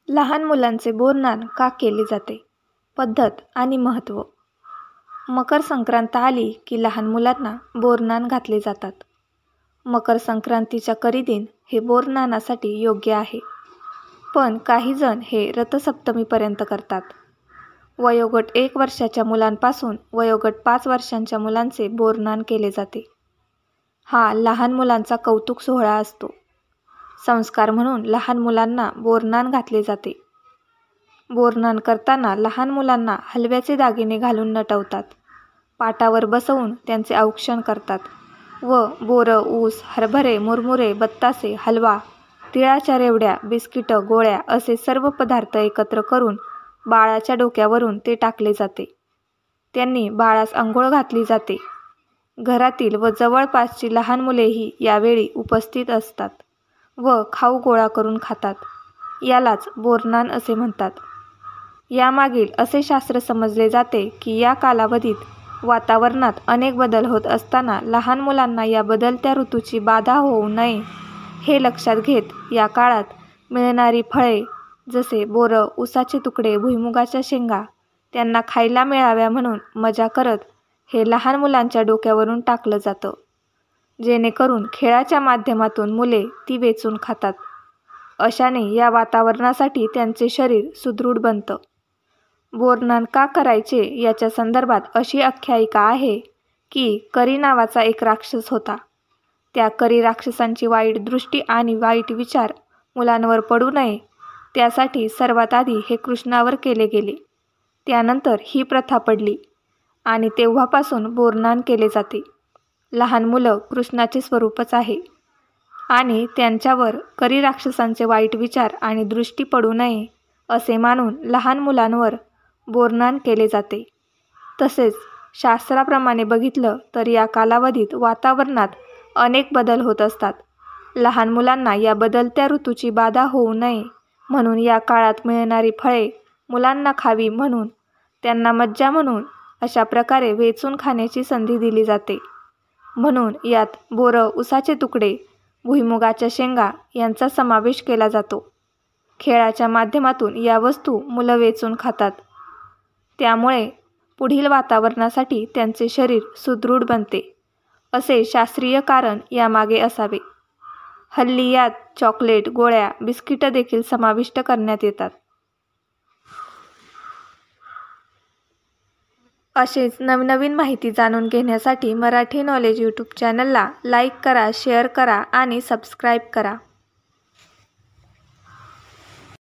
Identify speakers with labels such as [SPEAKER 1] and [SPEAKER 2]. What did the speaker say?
[SPEAKER 1] लहान मुलांचे बोरनान का केले जाते? पद्धत आणि महत्त्व. मकर संक्रांत आली की लहान मुलांना बोरनान घातले जातात. मकर संक्रांतीच्या करीदिन हे बोरनानासाठी योग्य आहे, पण काही जण हे रथसप्तमीपर्यंत करतात. वयोगट 1 वर्षाच्या मुलांपासून वयोगट 5 वर्षांच्या मुलांचे बोरनान केले जाते. हा लहान मुलांचा कौतुक सोहळा असतो. संस्कार म्हणून लहान मुलांना बोरनान घातले जाते. बोरनान करताना लहान मुलांना हलव्याचे दागिने घालून नटवतात. पाटावर बसवून त्यांचे औक्षण करतात व बोरं, ऊस, हरभरे, मुरमुरे, बत्तासे, हलवा, तिळाच्या रेवड्या, बिस्किटं, गोळ्या असे सर्व पदार्थ एकत्र करून बाळाच्या डोक्यावरून ते टाकले जाते. त्यांनी बाळास अंघोळ घातली जाते. घरातील व जवळपासची लहान मुलेही यावेळी उपस्थित असतात व खाऊ गोळा करून खातात. यालाच बोरनान असे म्हणतात. यामागील असे शास्त्र समजले जाते की या कालावधीत वातावरणात अनेक बदल होत असताना लहान मुलांना या बदलत्या ऋतूची बाधा होऊ नये हे लक्षात घेत या काळात मिळणारी फळे जसे बोरं, ऊसाचे तुकडे, भुईमुगाच्या शेंगा त्यांना खायला मिळाव्या म्हणून मजा करत हे लहान मुलांच्या डोक्यावरून टाकलं जातं, जेणेकरून खेळाच्या माध्यमातून मुले ती वेचून खातात. अशाने या वातावरणासाठी त्यांचे शरीर सुदृढ बनतं. बोरनान का करायचे याच्या संदर्भात अशी आख्यायिका आहे की करी नावाचा एक राक्षस होता. त्या करी राक्षसांची वाईट दृष्टी आणि वाईट विचार मुलांवर पडू नये त्यासाठी सर्वात आधी हे कृष्णावर केले गेले. त्यानंतर ही प्रथा पडली आणि तेव्हापासून बोरनान केले जाते. लहान मुलं कृष्णाचे स्वरूपच आहे आणि त्यांच्यावर करी राक्षसांचे वाईट विचार आणि दृष्टी पडू नये असे मानून लहान मुलांवर बोरनान केले जाते. तसेच शास्त्राप्रमाणे बघितलं तर या कालावधीत वातावरणात अनेक बदल होत असतात. लहान मुलांना या बदलत्या ऋतूची बाधा होऊ नये म्हणून या काळात मिळणारी फळे मुलांना खावी म्हणून त्यांना मज्जा म्हणून अशा प्रकारे वेचून खाण्याची संधी दिली जाते. म्हणून यात बोरं, ऊसाचे तुकडे, भुईमुगाच्या शेंगा यांचा समावेश केला जातो. खेळाच्या माध्यमातून या वस्तू मुलं वेचून खातात. त्यामुळे पुढील वातावरणासाठी त्यांचे शरीर सुदृढ बनते असे शास्त्रीय कारण यामागे असावे. हल्ली यात चॉकलेट, गोळ्या, बिस्किटं देखील समाविष्ट करण्यात येतात. अशीच नवनवीन माहिती जाणून घेण्यासाठी मराठी नॉलेज यूट्यूब चॅनलला लाईक करा, शेअर करा आणि सबस्क्राईब करा.